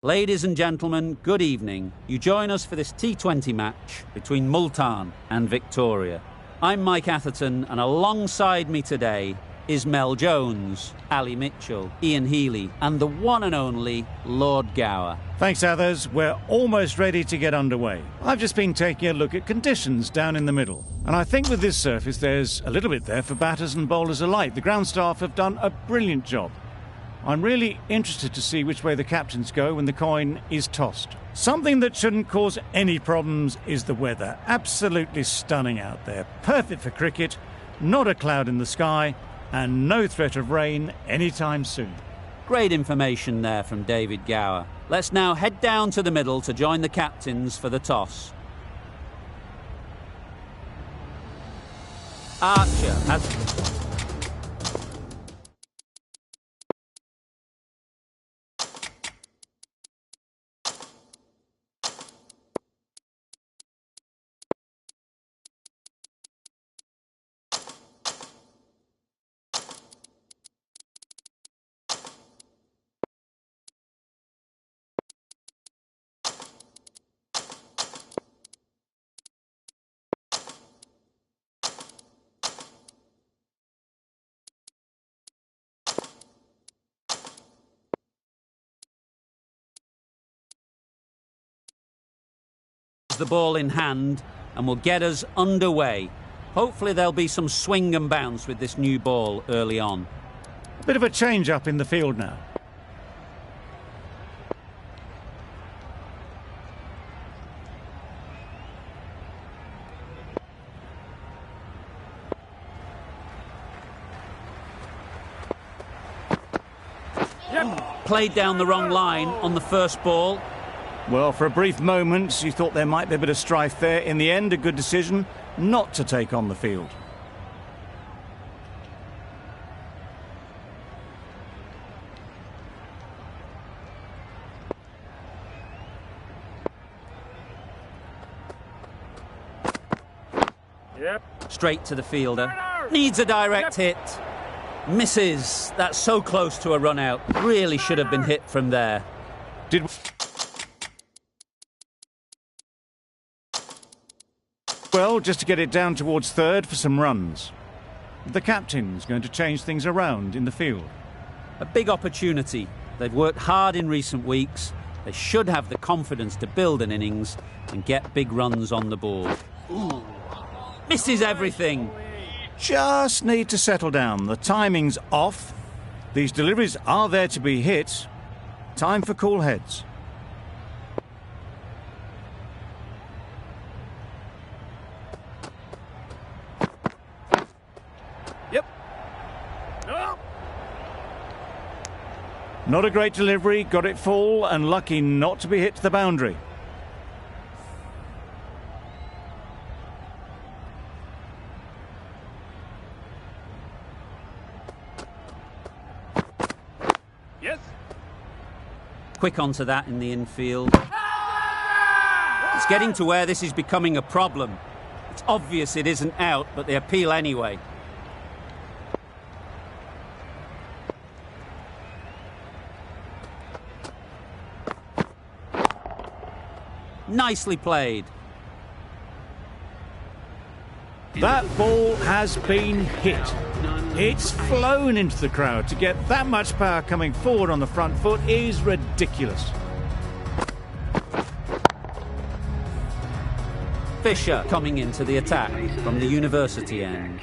Ladies and gentlemen, good evening. You join us for this T20 match between Multan and Victoria. I'm Mike Atherton, and alongside me today is Mel Jones, Ali Mitchell, Ian Healy, and the one and only Lord Gower. Thanks, Athers. We're almost ready to get underway. I've just been taking a look at conditions down in the middle, and I think with this surface there's a little bit there for batters and bowlers alike. The ground staff have done a brilliant job. I'm really interested to see which way the captains go when the coin is tossed. Something that shouldn't cause any problems is the weather. Absolutely stunning out there. Perfect for cricket, not a cloud in the sky, and no threat of rain anytime soon. Great information there from David Gower. Let's now head down to the middle to join the captains for the toss. Archer has... the ball in hand and will get us underway. Hopefully there'll be some swing and bounce with this new ball early on. A bit of a change up in the field now. Played down the wrong line on the first ball. Well, for a brief moment, you thought there might be a bit of strife there. In the end, a good decision not to take on the field. Straight to the fielder. Needs a direct hit. Misses. That's so close to a run out. Really should have been hit from there. Well, just to get it down towards third for some runs. The captain's going to change things around in the field. A big opportunity. They've worked hard in recent weeks. They should have the confidence to build an innings and get big runs on the board. Ooh. Misses everything. Just need to settle down. The timing's off. These deliveries are there to be hit. Time for cool heads. Not a great delivery, got it full and lucky not to be hit to the boundary. Yes. Quick onto that in the infield. It's getting to where this is becoming a problem. It's obvious it isn't out, but they appeal anyway. Nicely played. That ball has been hit. It's flown into the crowd. To get that much power coming forward on the front foot is ridiculous. Fisher coming into the attack from the university end.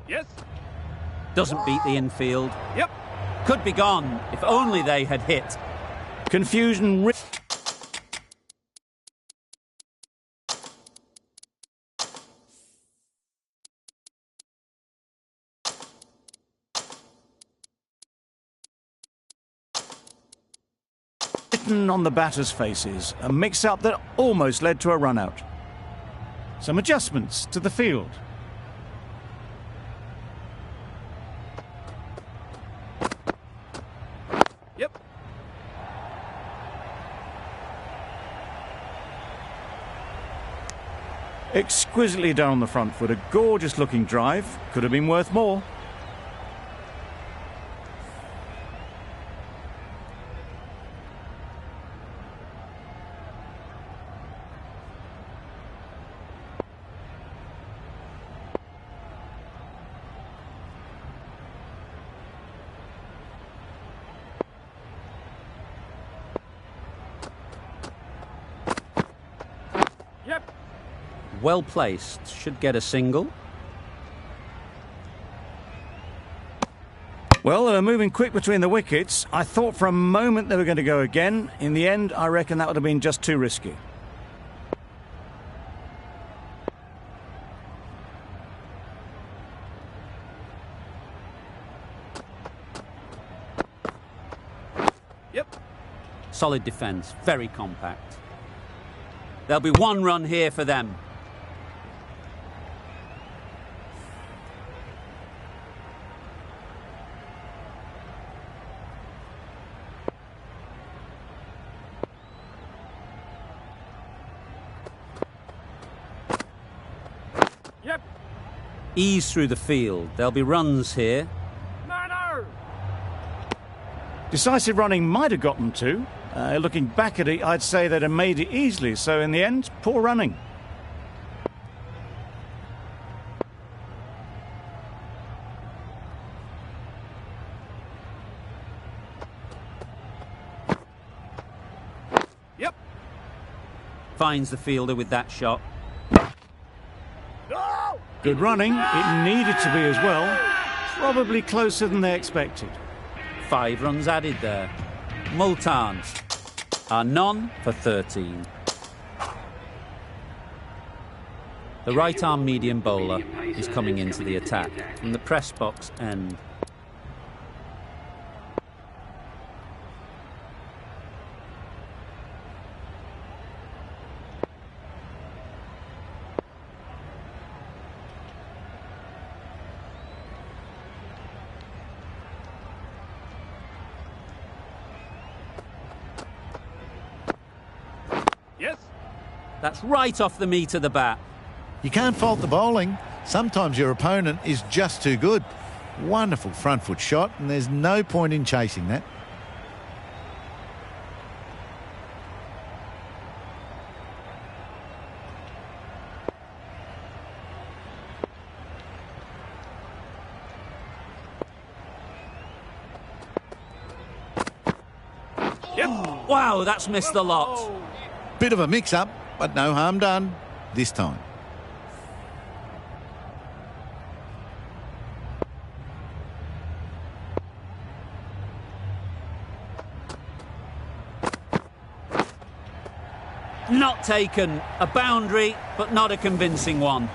Yes. Doesn't beat the infield. Yep. Could be gone if only they had hit. Confusion. Written on the batters' faces, a mix-up that almost led to a run-out. Some adjustments to the field. Exquisitely done on the front foot. A gorgeous looking drive. Could have been worth more. Well placed, should get a single. Well, they're moving quick between the wickets. I thought for a moment they were going to go again. In the end, I reckon that would have been just too risky. Solid defence, very compact. There'll be one run here for them. Ease through the field. There'll be runs here. Decisive running might have got them two. Looking back at it, I'd say they'd have made it easily. So in the end, poor running. Finds the fielder with that shot. Good running. It needed to be as well. Probably closer than they expected. 5 runs added there. Multan are none for 13. The right-arm medium bowler is coming into the attack from the press box end. That's right off the meat of the bat. You can't fault the bowling. Sometimes your opponent is just too good. Wonderful front foot shot, and there's no point in chasing that. Wow, that's missed the lot. Bit of a mix-up, but no harm done this time. Not taken. A boundary, but not a convincing one.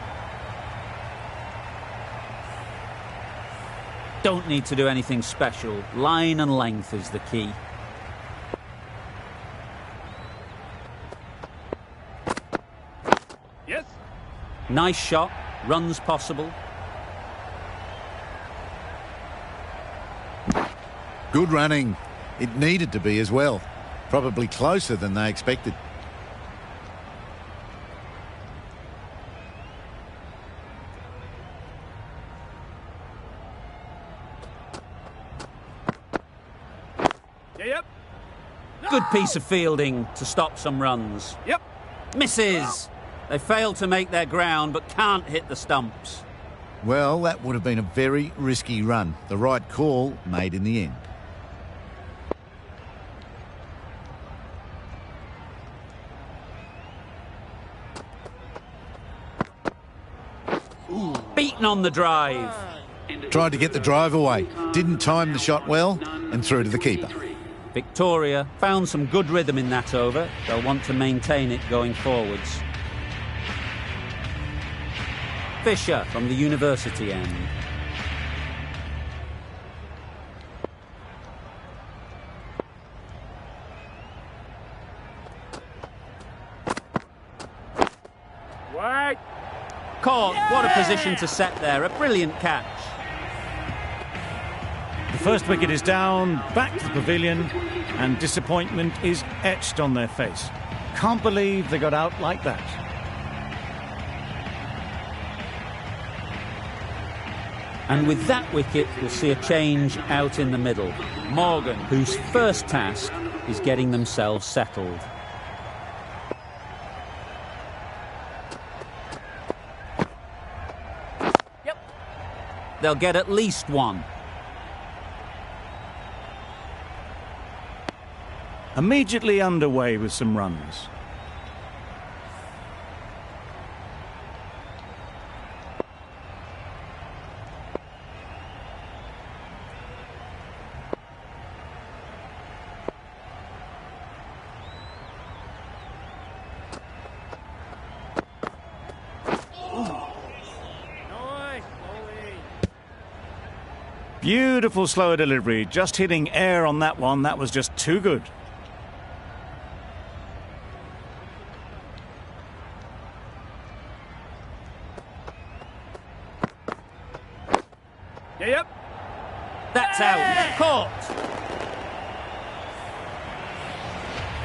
Don't need to do anything special. Line and length is the key. Nice shot, runs possible. Good running. It needed to be as well. Probably closer than they expected. Good piece of fielding to stop some runs. Misses. They failed to make their ground, but can't hit the stumps. Well, that would have been a very risky run. The right call made in the end. Beaten on the drive. Tried to get the drive away. Didn't time the shot well and through to the keeper. Victoria found some good rhythm in that over. They'll want to maintain it going forwards. Fisher from the university end. Caught. What a position to set there. A brilliant catch. The first wicket is down, back to the pavilion, and disappointment is etched on their face. Can't believe they got out like that. And with that wicket, we'll see a change out in the middle. Morgan, whose first task is getting themselves settled. Yep. They'll get at least one. Immediately underway with some runs. Beautiful slower delivery, just hitting air on that one. That was just too good. Yep. That's out. Caught.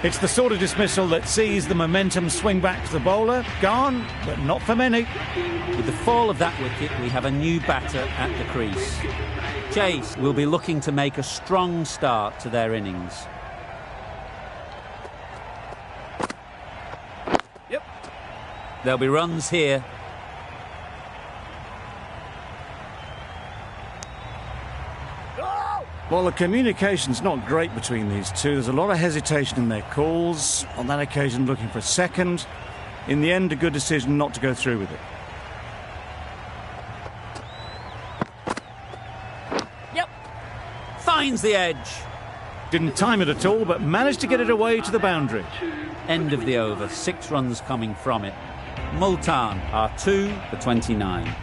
It's the sort of dismissal that sees the momentum swing back to the bowler. Gone, but not for many. With the fall of that wicket, we have a new batter at the crease. Chase will be looking to make a strong start to their innings. Yep. There'll be runs here. Well, the communication's not great between these two. There's a lot of hesitation in their calls. On that occasion, looking for a second. In the end, a good decision not to go through with it. Yep. Finds the edge. Didn't time it at all, but managed to get it away to the boundary. End of the over. 6 runs coming from it. Multan are 2 for 29.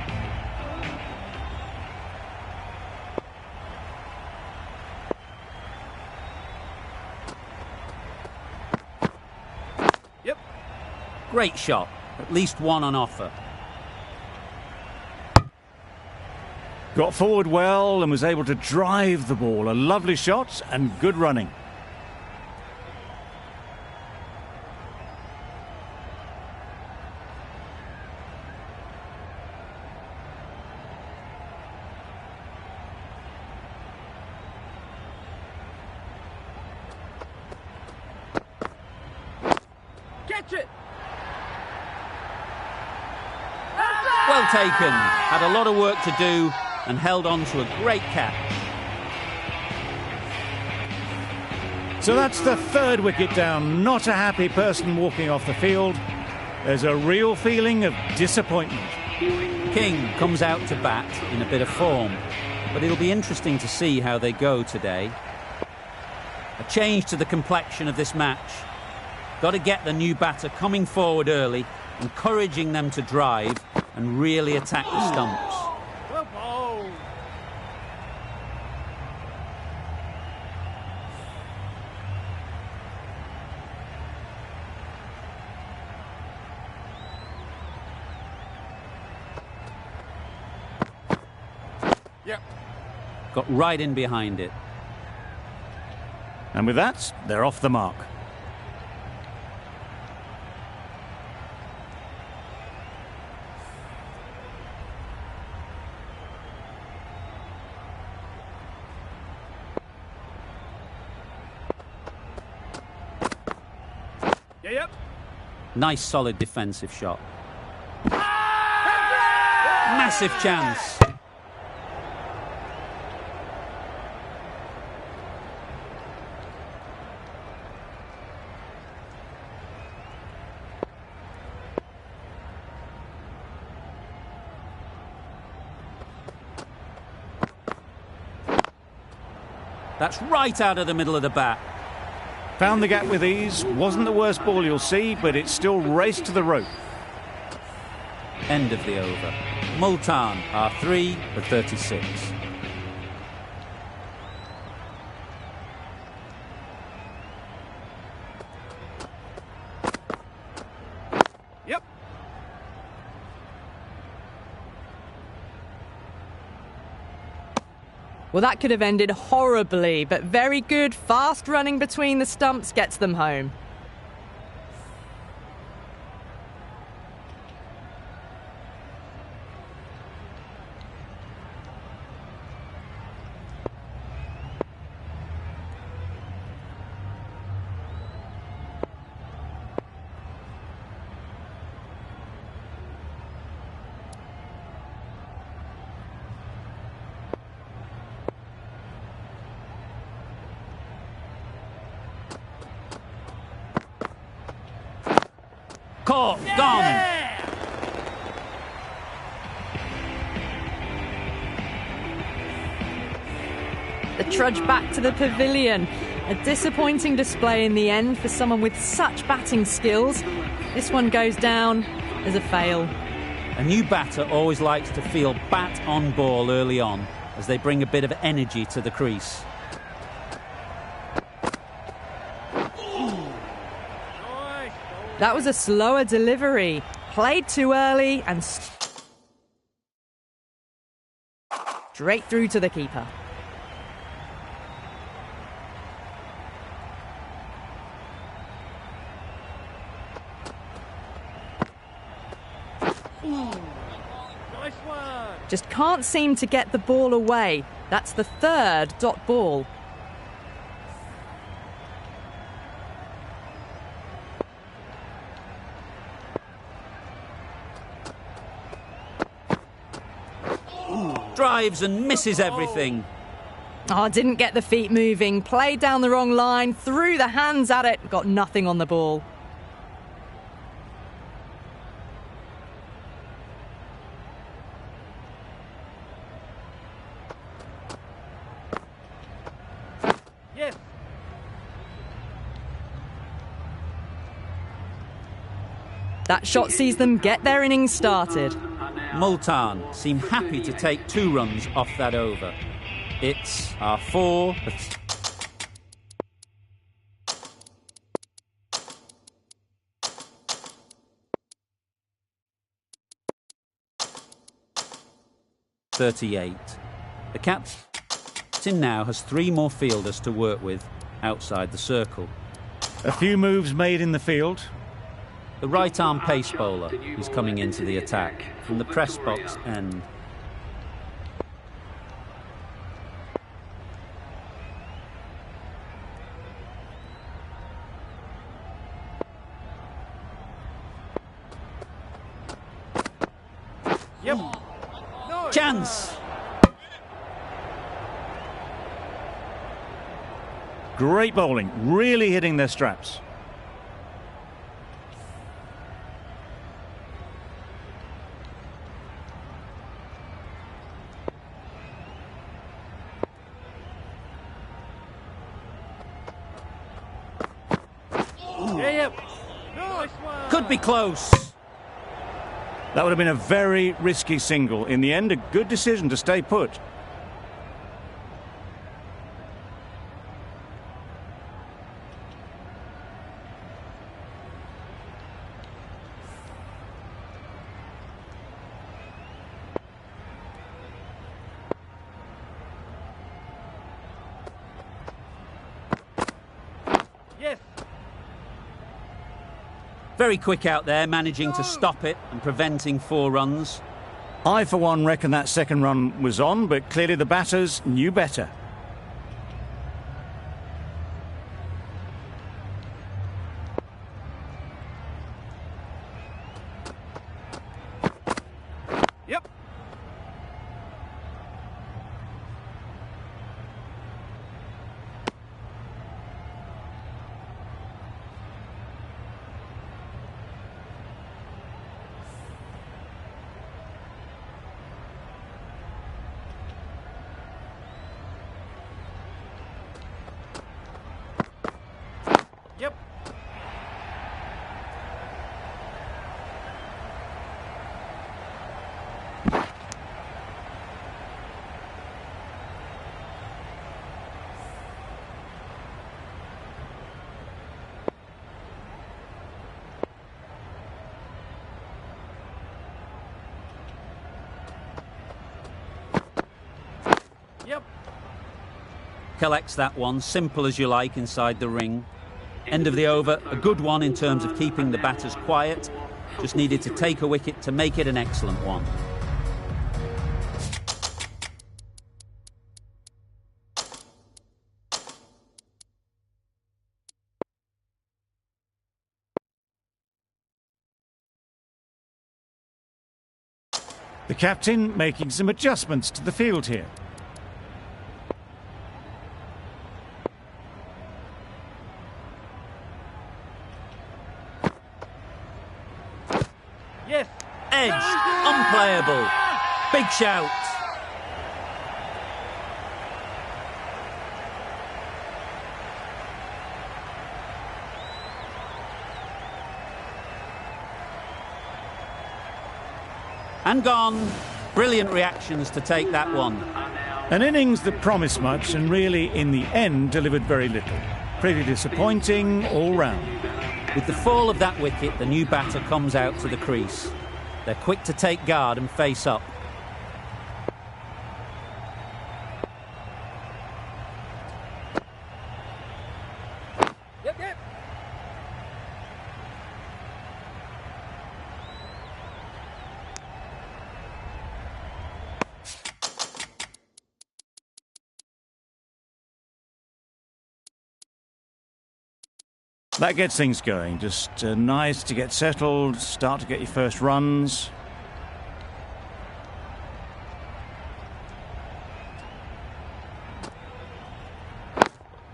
Yep. Great shot. At least one on offer. Got forward well and was able to drive the ball. A lovely shot and good running. Catch it. Well taken. Had a lot of work to do and held on to a great catch. So that's the third wicket down. Not a happy person walking off the field. There's a real feeling of disappointment. King comes out to bat in a bit of form, but it'll be interesting to see how they go today. A change to the complexion of this match. Got to get the new batter coming forward early, encouraging them to drive and really attack the stumps. Well bowled. Yep. Got right in behind it. And with that, they're off the mark. Yep. Nice solid defensive shot. Massive chance. That's right out of the middle of the bat. Found the gap with ease. Wasn't the worst ball you'll see, but it still raced to the rope. End of the over. Multan are 3 for 36. Yep. Well, that could have ended horribly, but very good, fast running between the stumps gets them home. Caught. Gone. The trudge back to the pavilion. A disappointing display in the end for someone with such batting skills. This one goes down as a fail. A new batter always likes to feel bat on ball early on as they bring a bit of energy to the crease. That was a slower delivery. Played too early and straight through to the keeper. Nice one. Just can't seem to get the ball away. That's the third dot ball. Drives and misses everything. Oh, didn't get the feet moving. Played down the wrong line. Threw the hands at it. Got nothing on the ball. Yes. That shot sees them get their innings started. Multan seem happy to take 2 runs off that over. It's our 4. .38. The captain now has 3 more fielders to work with outside the circle. A few moves made in the field. The right-arm pace bowler is coming into the attack from the press box end. Yep. No. Chance! Great bowling, really hitting their straps. Yep. Nice one. Could be close. That would have been a very risky single. In the end, a good decision to stay put. Yes. Very quick out there, managing to stop it and preventing 4 runs. I, for one, reckon that second run was on, but clearly the batters knew better. Yep. Yep. Yep. Collects that one, simple as you like, inside the ring. End of the over, a good one in terms of keeping the batters quiet. Just needed to take a wicket to make it an excellent one. The captain making some adjustments to the field here. Yes. Edged. Unplayable. Big shout. And gone. Brilliant reactions to take that one. An innings that promised much and really, in the end, delivered very little. Pretty disappointing all round. With the fall of that wicket, the new batter comes out to the crease. They're quick to take guard and face up. Yep, yep. That gets things going. Just nice to get settled, start to get your first runs.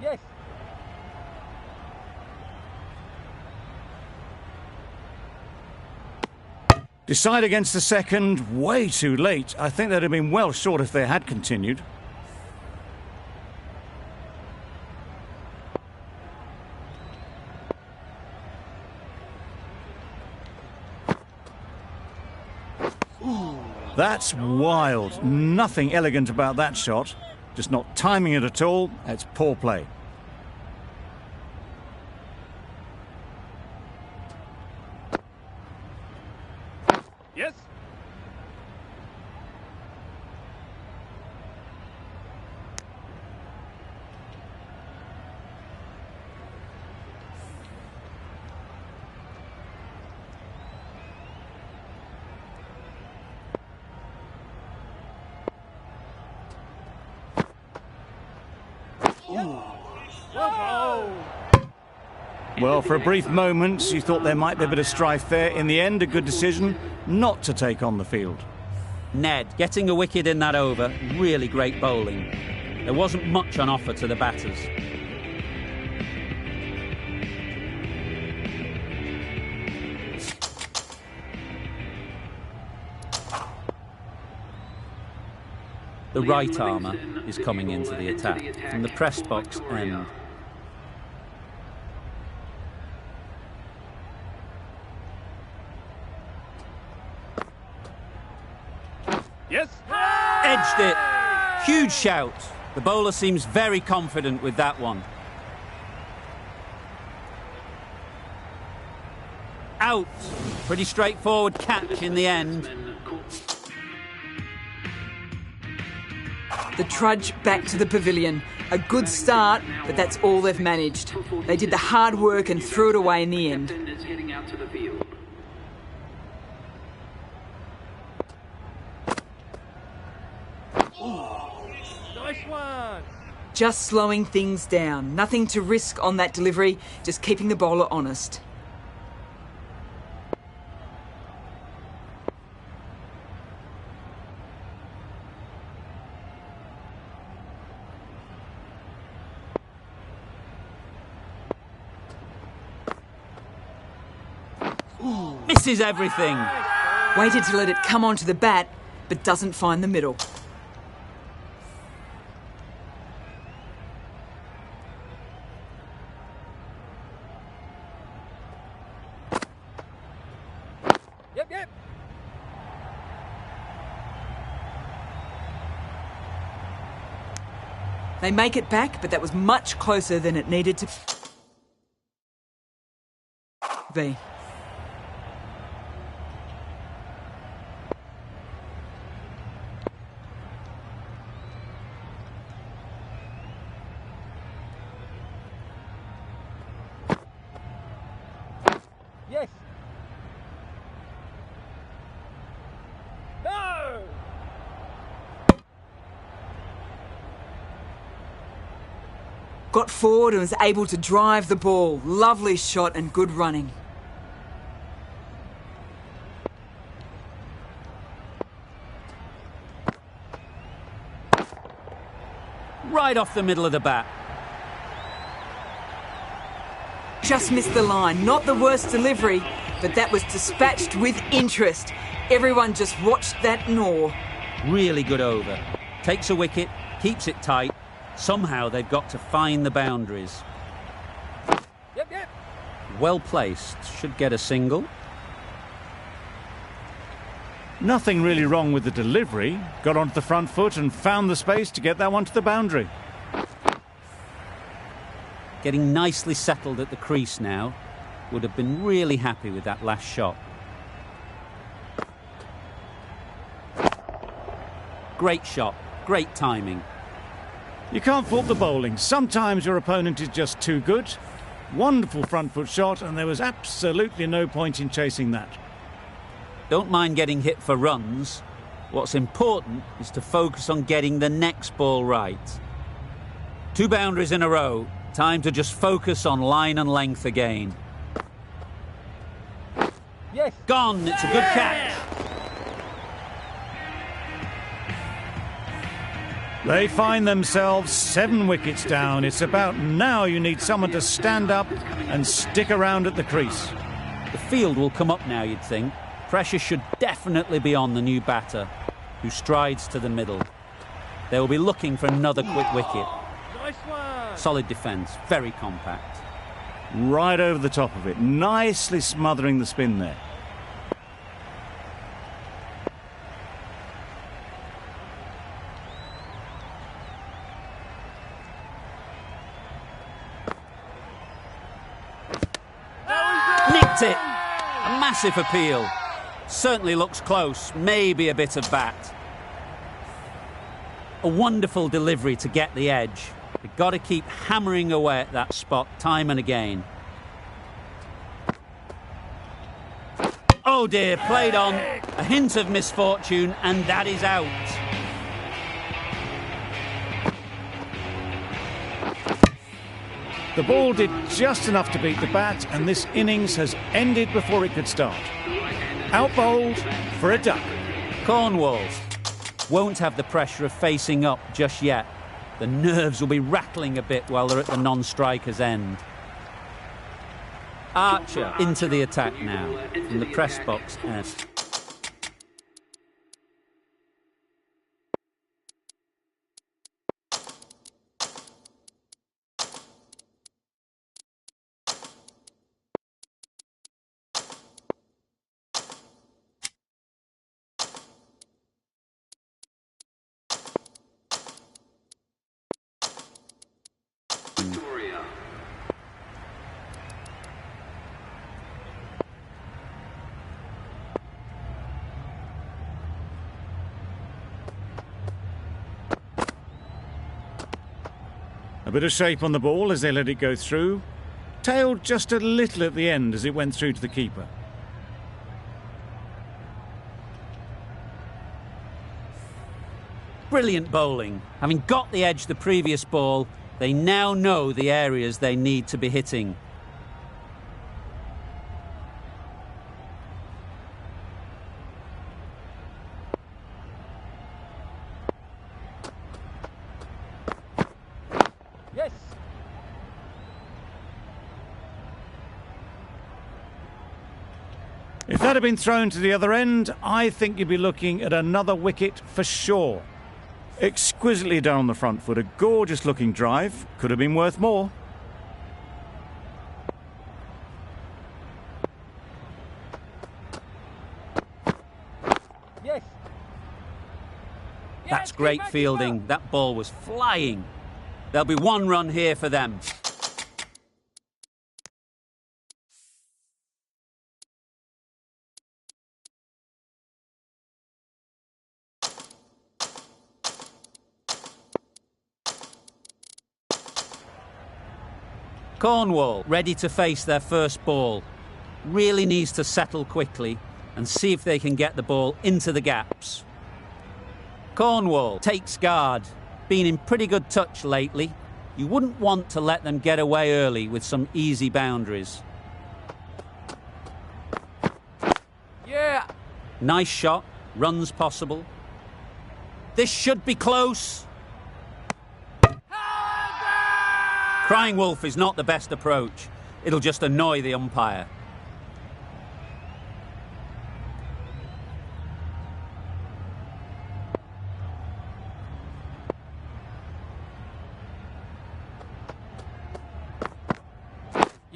Yes. Decide against the second, way too late. I think they'd have been well short if they had continued. That's wild. Nothing elegant about that shot. Just not timing it at all. It's poor play. Yes. Well, for a brief moment, you thought there might be a bit of strife there. In the end, a good decision not to take on the field. Ned, getting a wicket in that over, really great bowling. There wasn't much on offer to the batters. The right armour is coming into the attack from the press box end. Yes. Edged it. Huge shout. The bowler seems very confident with that one. Out. Pretty straightforward catch in the end. The trudge back to the pavilion. A good start, but that's all they've managed. They did the hard work and threw it away in the end. Nice one. Just slowing things down. Nothing to risk on that delivery, just keeping the bowler honest. Misses everything. Waited to let it come onto the bat, but doesn't find the middle. Yep, yep. They make it back, but that was much closer than it needed to be. Yes. No. Got forward and was able to drive the ball. Lovely shot and good running. Right off the middle of the bat. Just missed the line. Not the worst delivery, but that was dispatched with interest. Everyone just watched that gnaw. Really good over. Takes a wicket, keeps it tight. Somehow they've got to find the boundaries. Yep, yep. Well placed. Should get a single. Nothing really wrong with the delivery. Got onto the front foot and found the space to get that one to the boundary. Getting nicely settled at the crease now. Would have been really happy with that last shot. Great shot. Great timing. You can't fault the bowling. Sometimes your opponent is just too good. Wonderful front foot shot, and there was absolutely no point in chasing that. Don't mind getting hit for runs. What's important is to focus on getting the next ball right. 2 boundaries in a row. Time to just focus on line and length again. Yes. Gone. It's a good catch. They find themselves 7 wickets down. It's about now you need someone to stand up and stick around at the crease. The field will come up now, you'd think. Pressure should definitely be on the new batter, who strides to the middle. They will be looking for another quick wicket. Nice one. Solid defence, very compact. Right over the top of it, nicely smothering the spin there. Nicked it! A massive appeal. Certainly looks close, maybe a bit of bat. A wonderful delivery to get the edge. They've got to keep hammering away at that spot time and again. Oh dear, played on. A hint of misfortune, and that is out. The ball did just enough to beat the bat, and this innings has ended before it could start. Out bowled for a duck. Cornwall won't have the pressure of facing up just yet. The nerves will be rattling a bit while they're at the non-striker's end. Archer into the attack now from the press box. A bit of shape on the ball as they let it go through. Tailed just a little at the end as it went through to the keeper. Brilliant bowling. Having got the edge the previous ball, they now know the areas they need to be hitting. Yes. If that had been thrown to the other end, I think you'd be looking at another wicket for sure. Exquisitely done on the front foot, a gorgeous looking drive. Could have been worth more. Yes. That's great fielding. That ball was flying. There'll be 1 run here for them. Cornwall ready to face their first ball. Really needs to settle quickly and see if they can get the ball into the gaps. Cornwall takes guard. Been in pretty good touch lately. You wouldn't want to let them get away early with some easy boundaries. Yeah. Nice shot. Runs possible. This should be close. Crying wolf is not the best approach. It'll just annoy the umpire.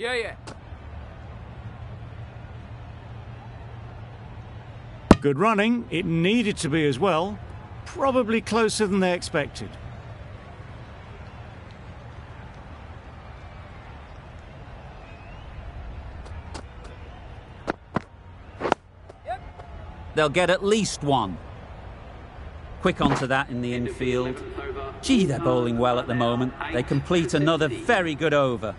Yeah, yeah. Good running. It needed to be as well. Probably closer than they expected. They'll get at least one. Quick onto that in the infield. Gee, they're bowling well at the moment. They complete another very good over.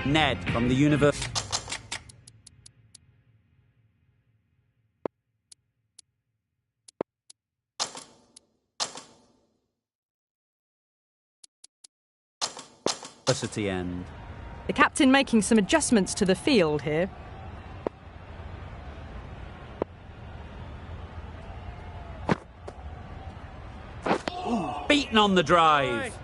Ned from the University. End. The captain making some adjustments to the field here. Beaten on the drive.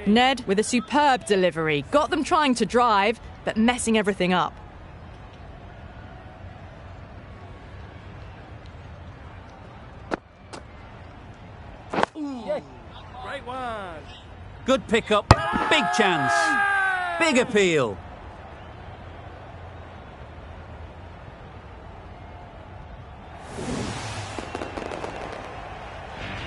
Ned with a superb delivery. Got them trying to drive, but messing everything up. Yes. Great one. Good pickup. Big chance. Big appeal.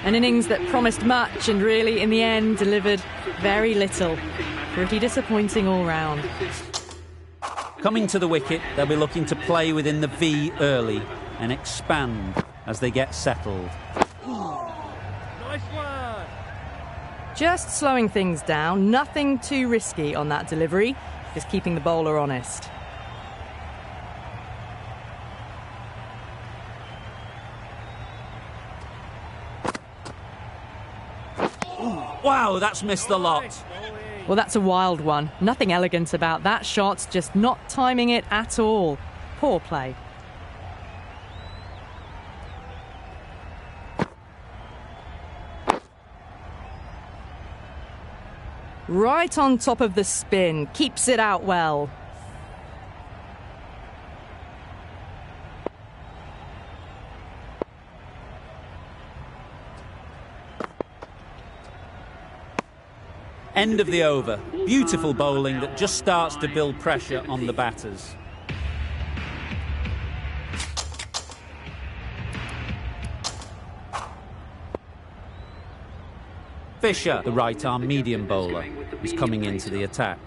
An innings that promised much and really, in the end, delivered very little. Pretty disappointing all round. Coming to the wicket, they'll be looking to play within the V early and expand as they get settled. Nice one. Just slowing things down, nothing too risky on that delivery, just keeping the bowler honest. Wow, that's missed the lot. Well, that's a wild one. Nothing elegant about that shot, just not timing it at all. Poor play. Right on top of the spin, keeps it out well. End of the over. Beautiful bowling that just starts to build pressure on the batters. Fisher, the right-arm medium bowler, is coming into the attack.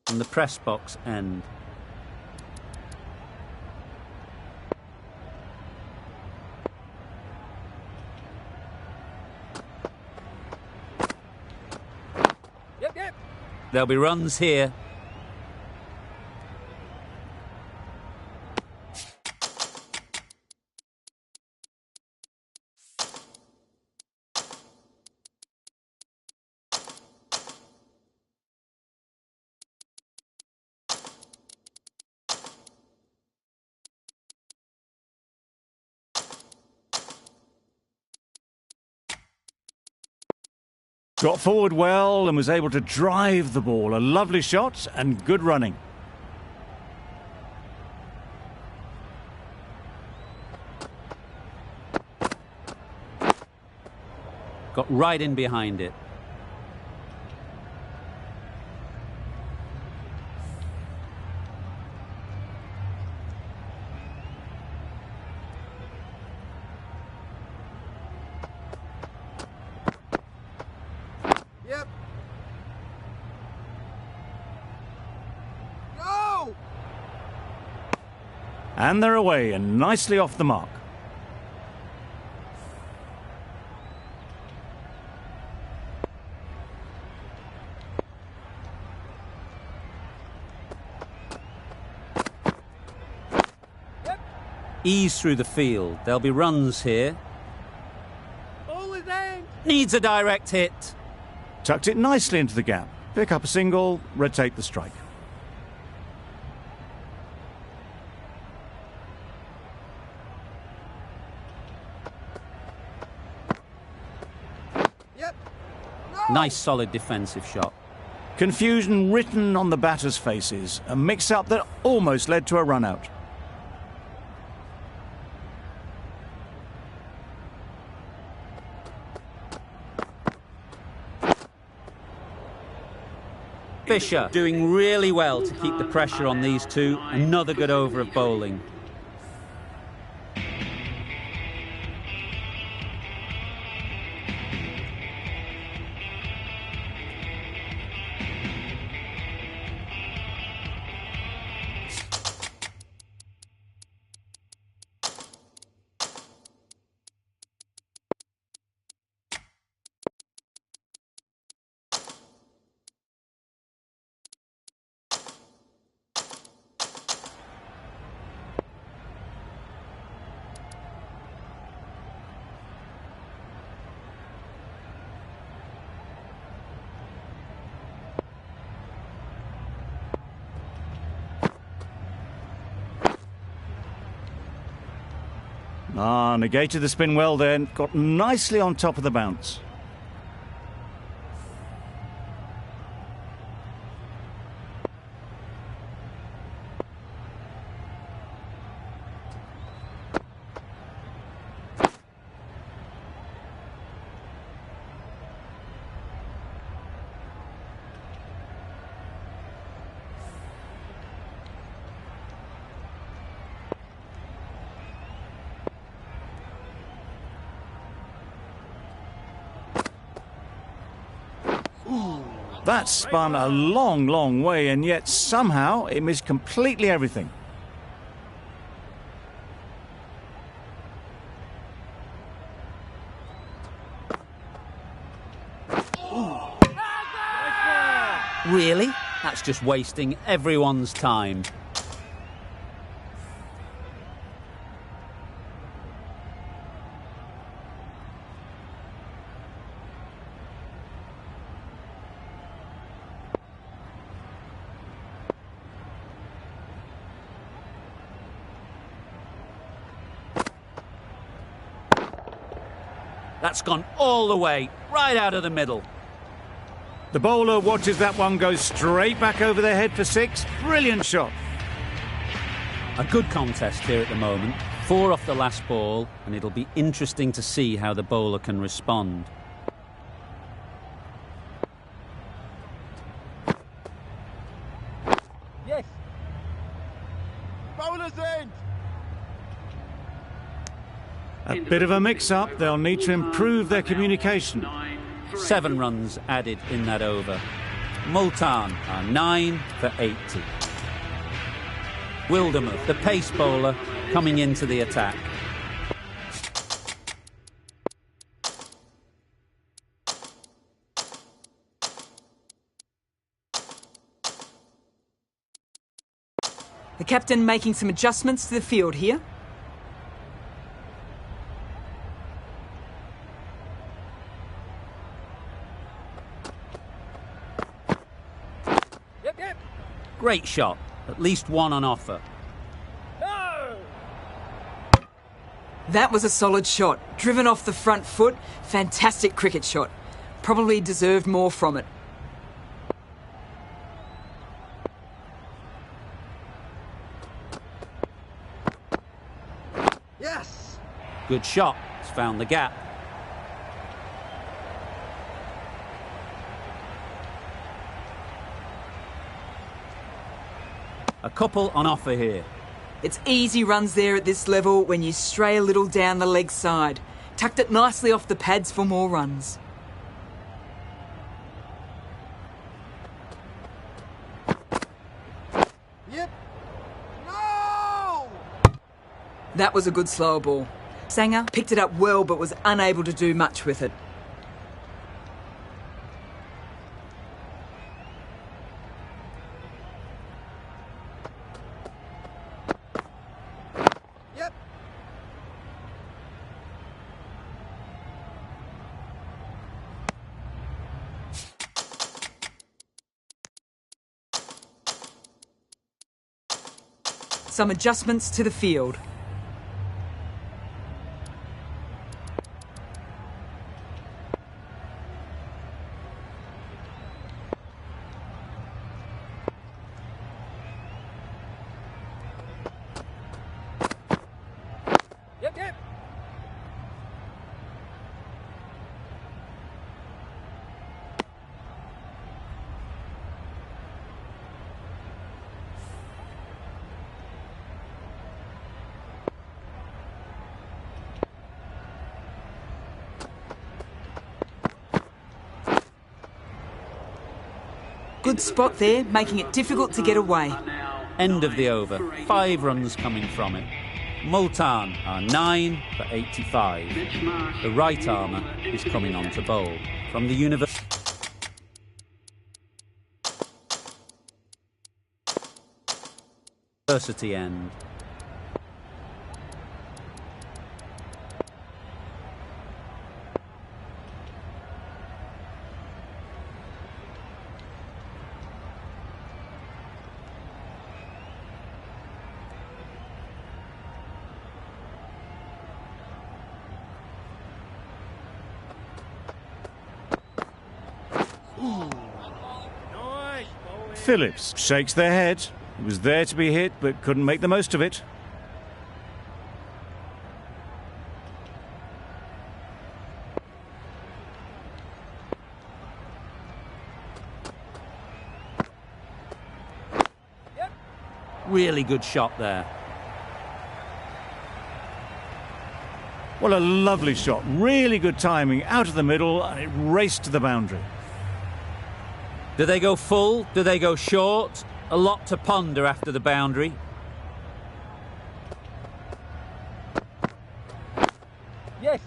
From the press box end. Yep, yep. There'll be runs here. Got forward well and was able to drive the ball. A lovely shot and good running. Got right in behind it. Yep. Go! And they're away and nicely off the mark. Ease through the field. There'll be runs here. Ball is aimed. Needs a direct hit. Tucked it nicely into the gap. Pick up a single, rotate the strike. Nice solid defensive shot. Confusion written on the batters' faces. A mix-up that almost led to a run-out. Fisher doing really well to keep the pressure on these two. Another good over of bowling. Negated the spin well then. Got nicely on top of the bounce. That spun a long, long way, and yet somehow it missed completely everything. Really? That's just wasting everyone's time. That's gone all the way, right out of the middle. The bowler watches that one go straight back over their head for six. Brilliant shot. A good contest here at the moment. 4 off the last ball, and it'll be interesting to see how the bowler can respond. Yes. Bowler's end. A bit of a mix-up. They'll need to improve their communication. 7 runs added in that over. Multan are 9 for 80. Wildermuth, the pace bowler, coming into the attack. The captain making some adjustments to the field here. Yep. Great shot. At least one on offer. No! That was a solid shot. Driven off the front foot. Fantastic cricket shot. Probably deserved more from it. Yes! Good shot. It's found the gap. A couple on offer here. It's easy runs there at this level when you stray a little down the leg side. Tucked it nicely off the pads for more runs. Yep. No! That was a good slower ball. Sanger picked it up well but was unable to do much with it. Yep. Some adjustments to the field. Good spot there, making it difficult to get away. End of the over. 5 runs coming from it. Multan are 9 for 85. The right armour is coming on to bowl. From the university end. Phillips shakes their head. It was there to be hit, but couldn't make the most of it. Really good shot there. What a lovely shot. Really good timing. Out of the middle, and it raced to the boundary. Do they go full? Do they go short? A lot to ponder after the boundary. Yes.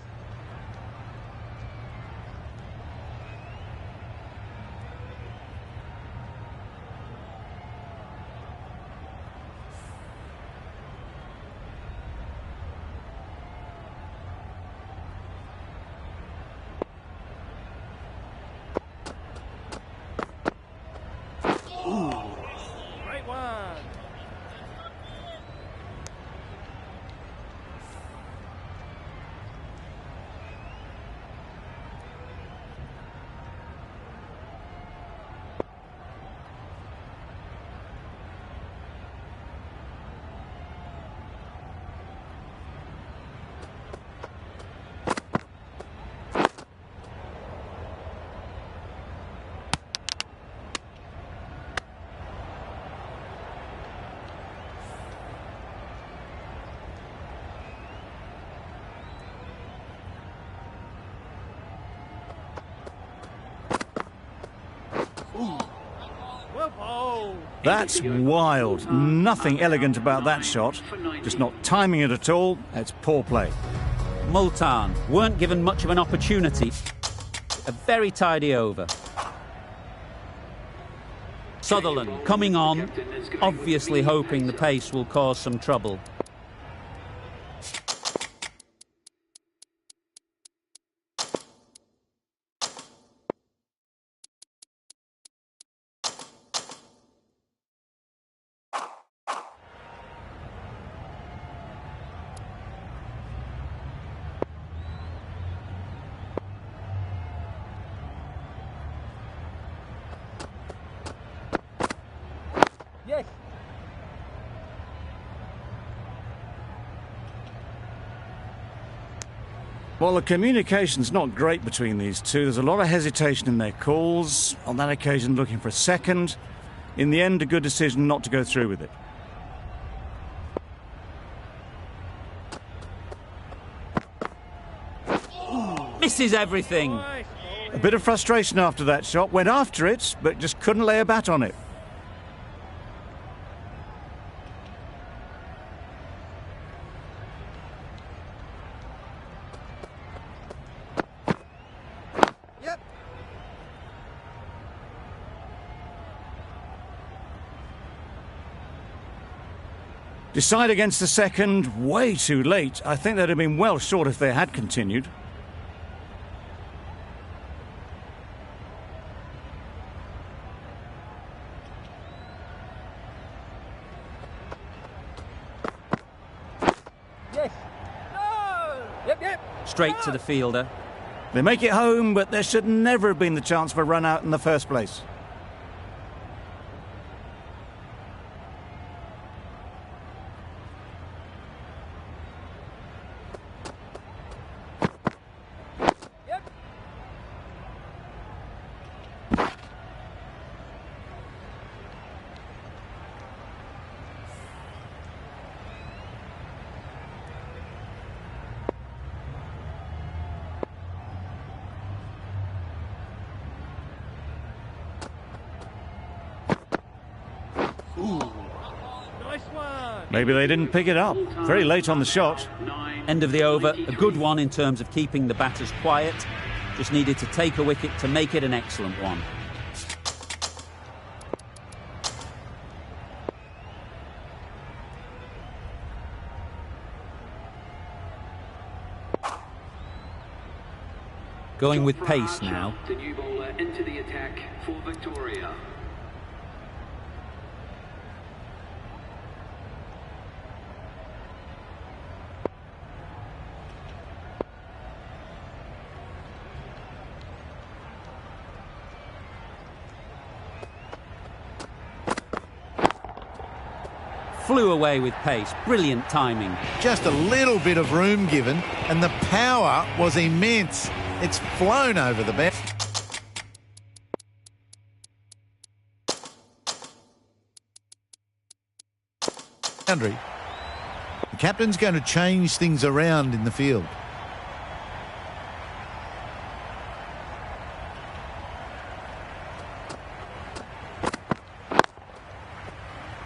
That's wild. Nothing elegant about that shot. Just not timing it at all. It's poor play. Multan weren't given much of an opportunity. A very tidy over. Sutherland coming on, obviously hoping the pace will cause some trouble. Yes. Well, the communication's not great between these two. There's a lot of hesitation in their calls. On that occasion, looking for a second. In the end, a good decision not to go through with it. Misses everything. A bit of frustration after that shot. Went after it, but just couldn't lay a bat on it. Yep. Decide against the second, way too late. I think they'd have been well short if they had continued. Yes. No. Yep. Yep. Straight to the fielder. They make it home, but there should never have been the chance for a run out in the first place. Yep. Maybe they didn't pick it up. Very late on the shot. End of the over, a good one in terms of keeping the batters quiet. Just needed to take a wicket to make it an excellent one. Going with pace now. The new bowler into the attack for Victoria. Flew away with pace. Brilliant timing. Just a little bit of room given, and the power was immense. It's flown over the bat. Boundary. The captain's going to change things around in the field.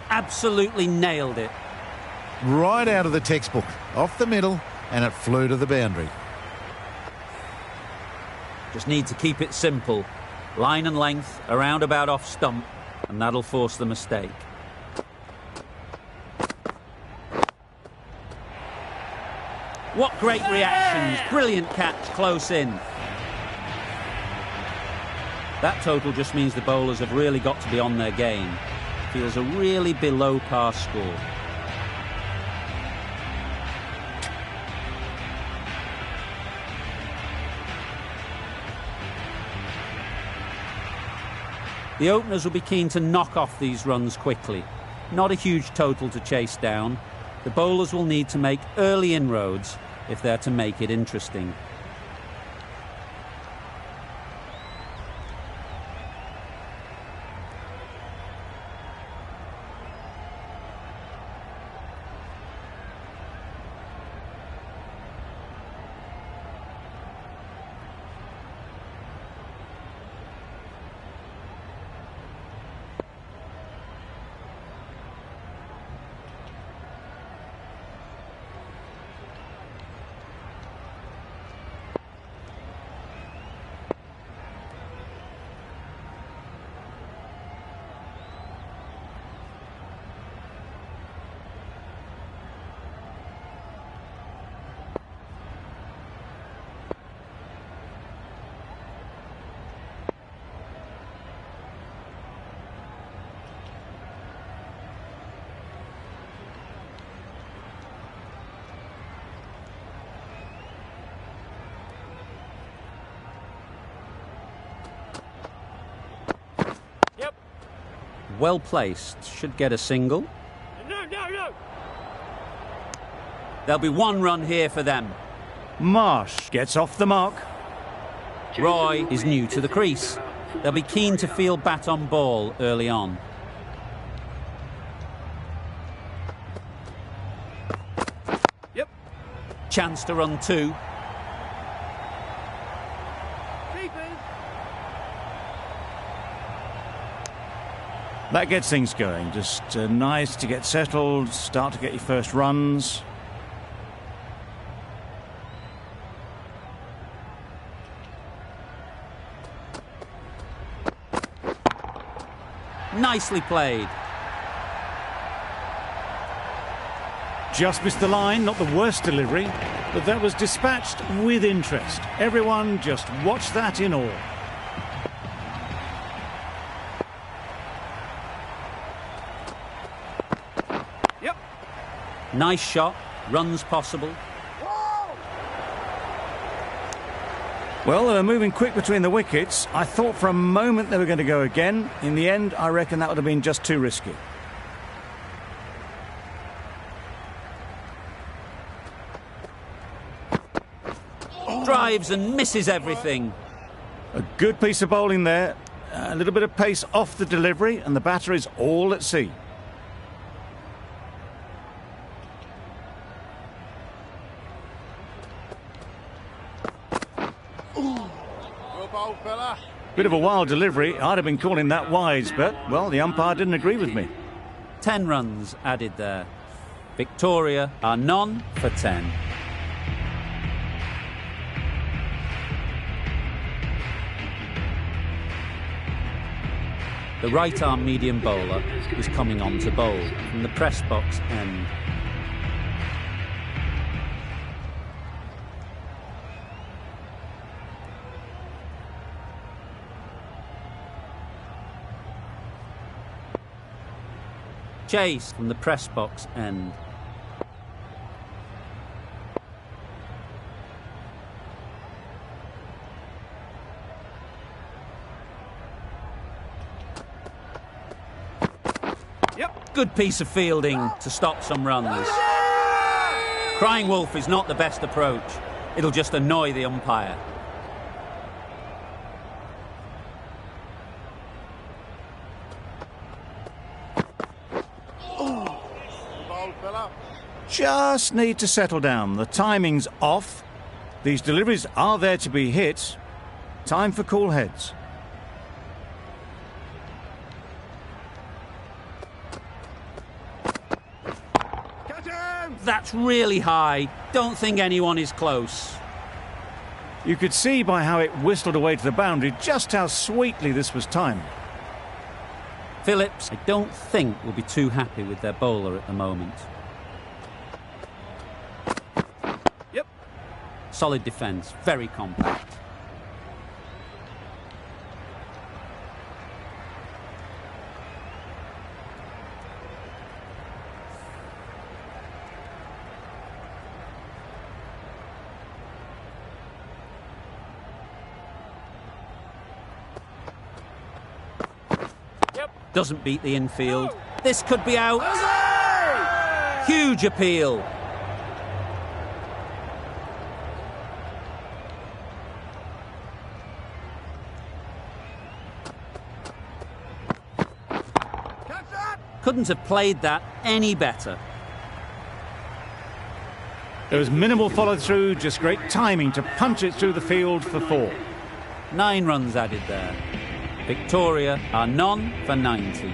Absolutely nailed it. Right out of the textbook, off the middle, and it flew to the boundary. Just need to keep it simple. Line and length, around about off stump, and that'll force the mistake. What great reactions. Brilliant catch close in. That total just means the bowlers have really got to be on their game. Feels a really below par score. The openers will be keen to knock off these runs quickly. Not a huge total to chase down. The bowlers will need to make early inroads if they're to make it interesting. Well placed, should get a single. No. There'll be one run here for them. Marsh gets off the mark. Roy is new to the crease. They'll be keen to field bat on ball early on. Yep. Chance to run two. That gets things going. Just nice to get settled, start to get your first runs. Nicely played. Just missed the line, not the worst delivery, but that was dispatched with interest. Everyone just watched that in awe. Nice shot, runs possible. Well, they were moving quick between the wickets. I thought for a moment they were going to go again. In the end, I reckon that would have been just too risky. Drives and misses everything. A good piece of bowling there. A little bit of pace off the delivery, and the batter is all at sea. Bit of a wild delivery. I'd have been calling that wise, but, well, the umpire didn't agree with me. 10 runs added there. Victoria are none for 10. The right-arm medium bowler is coming on to bowl from the press box end. Chase from the press box end. Good piece of fielding to stop some runs. Crying wolf is not the best approach. It'll just annoy the umpire. Just need to settle down. The timing's off. These deliveries are there to be hit. Time for cool heads. That's really high. Don't think anyone is close. You could see by how it whistled away to the boundary just how sweetly this was timed. Phillips, I don't think, will be too happy with their bowler at the moment. Yep. Solid defence, very compact. Doesn't beat the infield. This could be out. Huge appeal. Couldn't have played that any better. There was minimal follow-through, just great timing to punch it through the field for 4. 9 runs added there. Victoria are none for 19.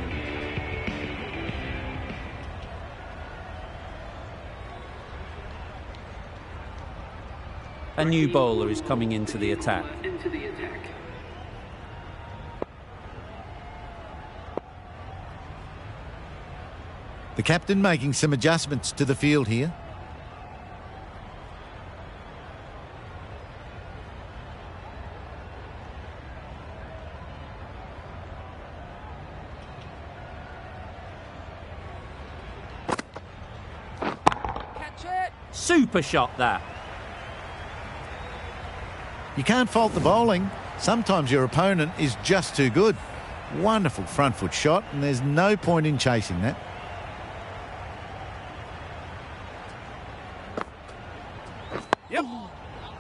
A new bowler is coming into the attack. The captain making some adjustments to the field here. Super shot that. You can't fault the bowling. Sometimes your opponent is just too good. Wonderful front foot shot, and there's no point in chasing that. Yep. Leave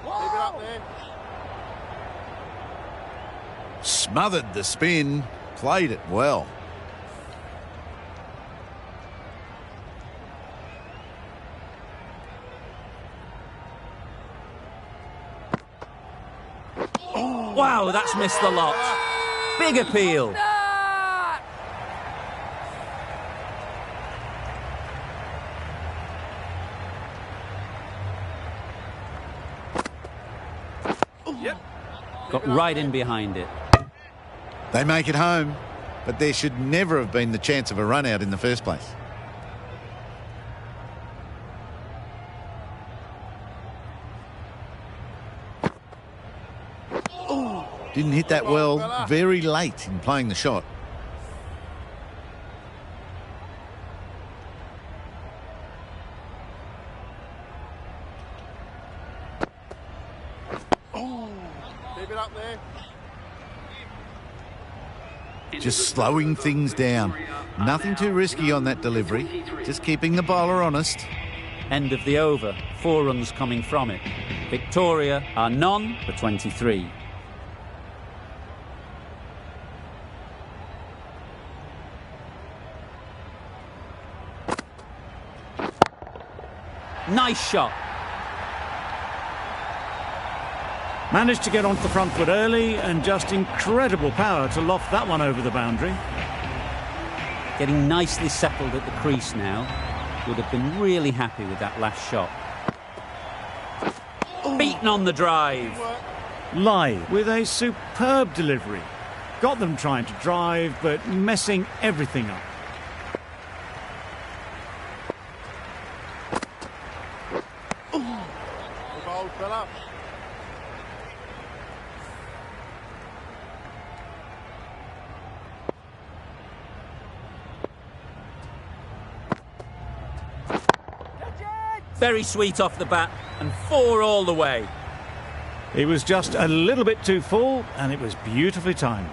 it up there. Smothered the spin, played it well. Wow, that's missed the lot. Big appeal. Yep. Got right in behind it. They make it home, but there should never have been the chance of a run out in the first place. Didn't hit that well, very late in playing the shot. Leave it up there. Just slowing things down. Nothing too risky on that delivery. Just keeping the bowler honest. End of the over. 4 runs coming from it. Victoria are none for 23. Nice shot. Managed to get onto the front foot early and just incredible power to loft that one over the boundary. Getting nicely settled at the crease now. Would have been really happy with that last shot. Beaten on the drive. Lai with a superb delivery. Got them trying to drive, but messing everything up. The ball fell up. Very sweet off the bat, and 4 all the way. It was just a little bit too full, and it was beautifully timed.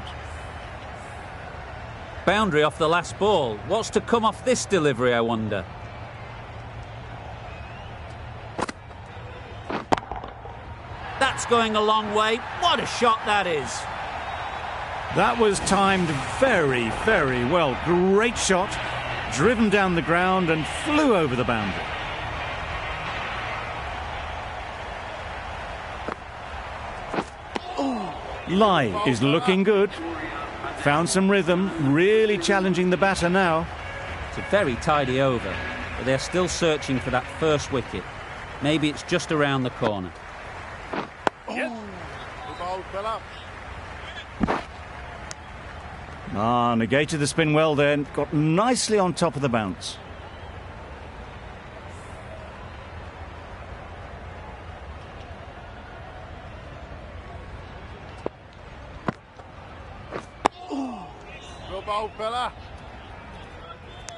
Boundary off the last ball. What's to come off this delivery, I wonder? That's going a long way. What a shot that is. That was timed very, very well. Great shot, driven down the ground and flew over the boundary. Lai is looking good. Found some rhythm, really challenging the batter now. It's a very tidy over, but they're still searching for that first wicket. Maybe it's just around the corner. The ball fell up. Negated the spin well then. Got nicely on top of the bounce. The ball fell up.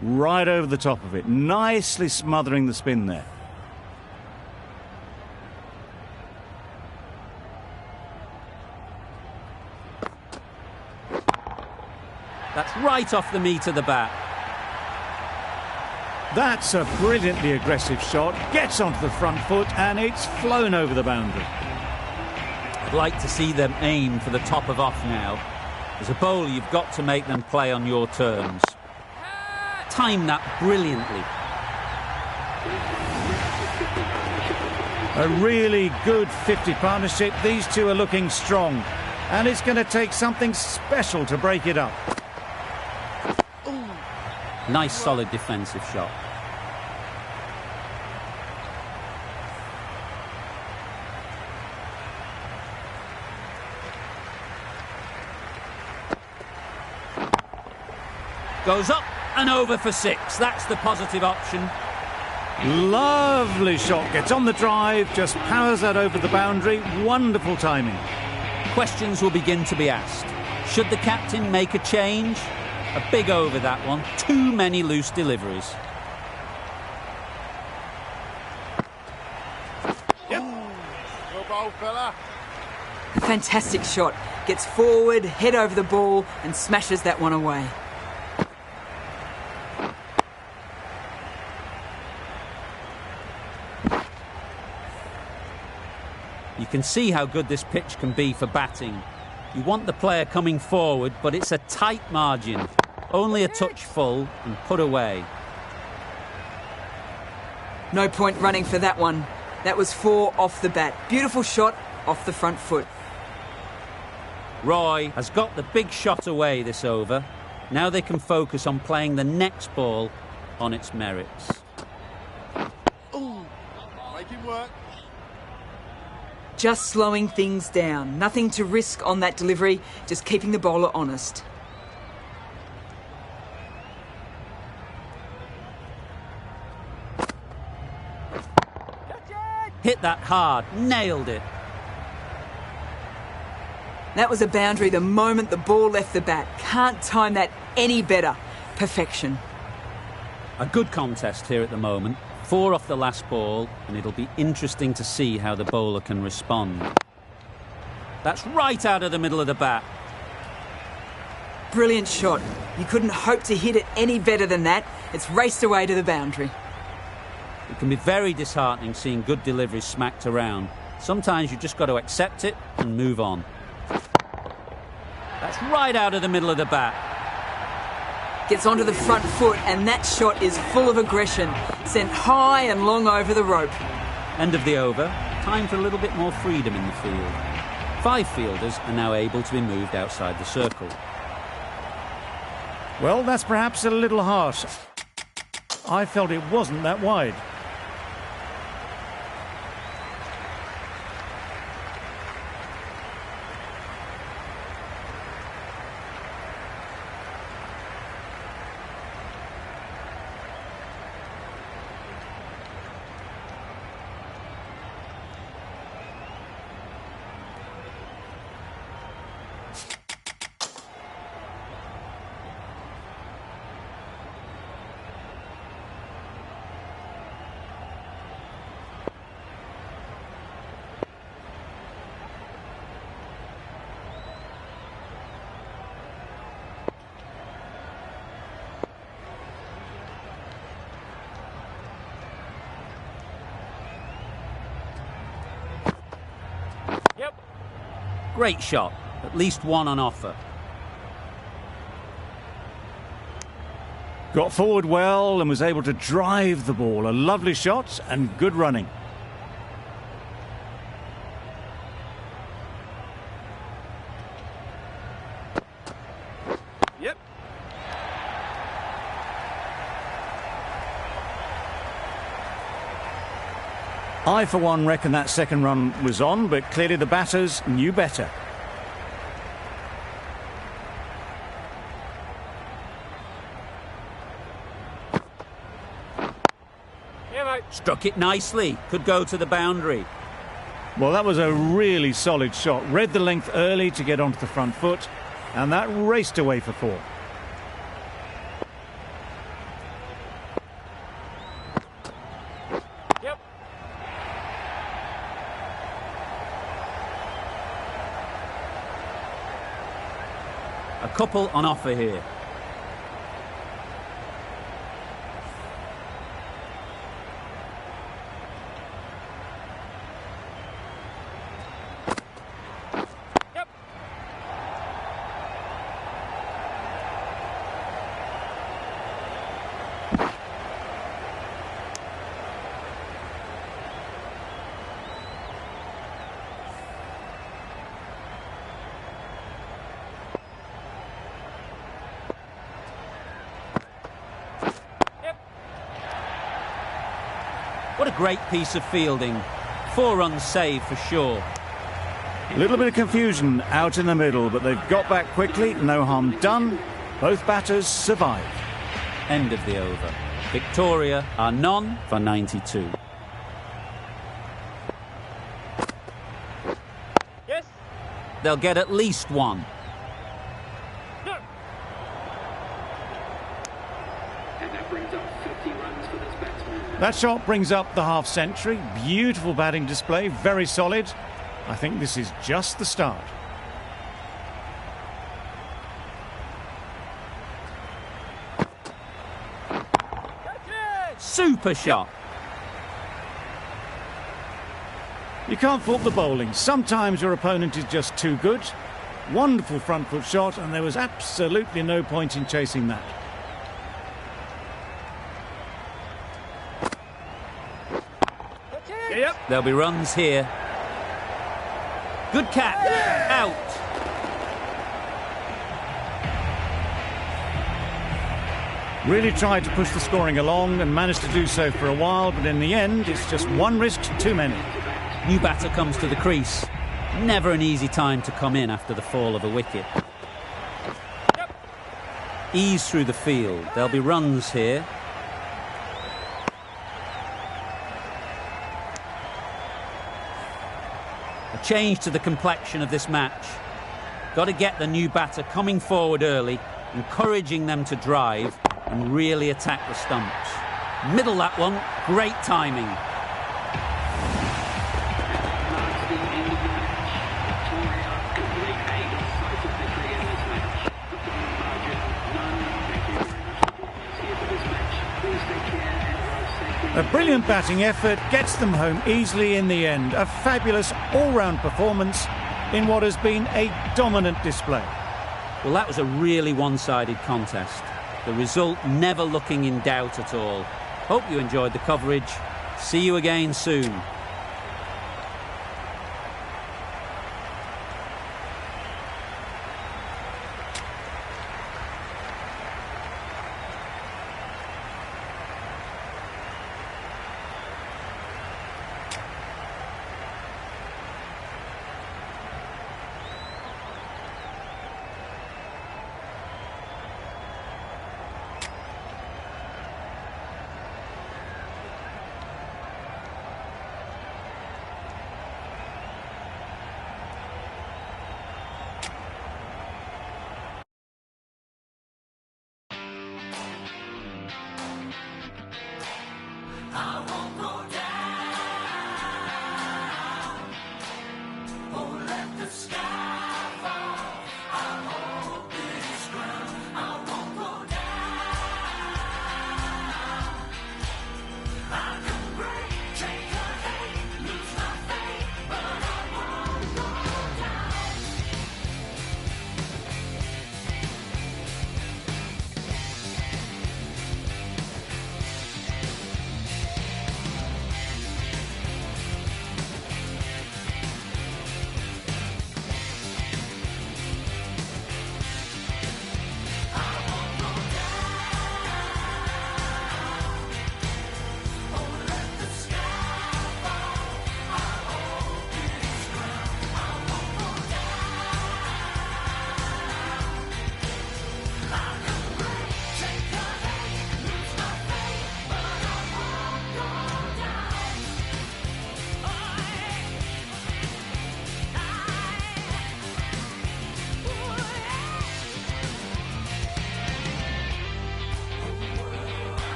Right over the top of it. Nicely smothering the spin there. That's right off the meat of the bat. That's a brilliantly aggressive shot. Gets onto the front foot and it's flown over the boundary. I'd like to see them aim for the top of off now. As a bowler, you've got to make them play on your terms. Time that brilliantly. A really good 50 partnership. These two are looking strong. And it's going to take something special to break it up. Nice solid defensive shot. Goes up and over for 6. That's the positive option. Lovely shot. Gets on the drive, just powers that over the boundary. Wonderful timing. Questions will begin to be asked. Should the captain make a change? A big over that one. Too many loose deliveries. The ball fell up. A fantastic shot. Gets forward, head over the ball and smashes that one away. You can see how good this pitch can be for batting. You want the player coming forward, but it's a tight margin. Only a touch full and put away. No point running for that one. That was 4 off the bat. Beautiful shot off the front foot. Roy has got the big shot away this over. Now they can focus on playing the next ball on its merits. Make him work. Just slowing things down. Nothing to risk on that delivery. Just keeping the bowler honest. Hit that hard. Nailed it. That was a boundary the moment the ball left the bat. Can't time that any better. Perfection. A good contest here at the moment. 4 off the last ball, and it'll be interesting to see how the bowler can respond. That's right out of the middle of the bat. Brilliant shot. You couldn't hope to hit it any better than that. It's raced away to the boundary. It can be very disheartening seeing good deliveries smacked around. Sometimes you just got to accept it and move on. That's right out of the middle of the bat. Gets onto the front foot and that shot is full of aggression. Sent high and long over the rope. End of the over. Time for a little bit more freedom in the field. 5 fielders are now able to be moved outside the circle. Well, that's perhaps a little harsh. I felt it wasn't that wide. Great shot, at least one on offer. Got forward well and was able to drive the ball. A lovely shot and good running. Yep. I, for one, reckon that second run was on, but clearly the batters knew better. Struck it nicely. Could go to the boundary. Well, that was a really solid shot. Read the length early to get onto the front foot, and that raced away for 4. Yep. A couple on offer here. What a great piece of fielding. 4 runs saved for sure. A little bit of confusion out in the middle, but they've got back quickly. No harm done. Both batters survived. End of the over. Victoria are none for 92. Yes. They'll get at least 1. No. And that brings up 50 runs for this batsman. That shot brings up the half-century. Beautiful batting display, very solid. I think this is just the start. Super shot. You can't fault the bowling. Sometimes your opponent is just too good. Wonderful front foot shot, and there was absolutely no point in chasing that. Yep. There'll be runs here. Good catch. Out. Really tried to push the scoring along and managed to do so for a while, but in the end, it's just one risk too many. New batter comes to the crease. Never an easy time to come in after the fall of a wicket. Ease through the field. There'll be runs here. A change to the complexion of this match. Got to get the new batter coming forward early, encouraging them to drive and really attack the stumps. Middle that one, great timing. Marks the end of the match. Victoria complete a decisive victory in this match. The final margin, none. Thank you very much for joining us here for this match. Please take care and drive safely. A brilliant batting effort gets them home easily in the end. A fabulous all-round performance in what has been a dominant display. Well, that was a really one-sided contest. The result never looking in doubt at all. Hope you enjoyed the coverage. See you again soon.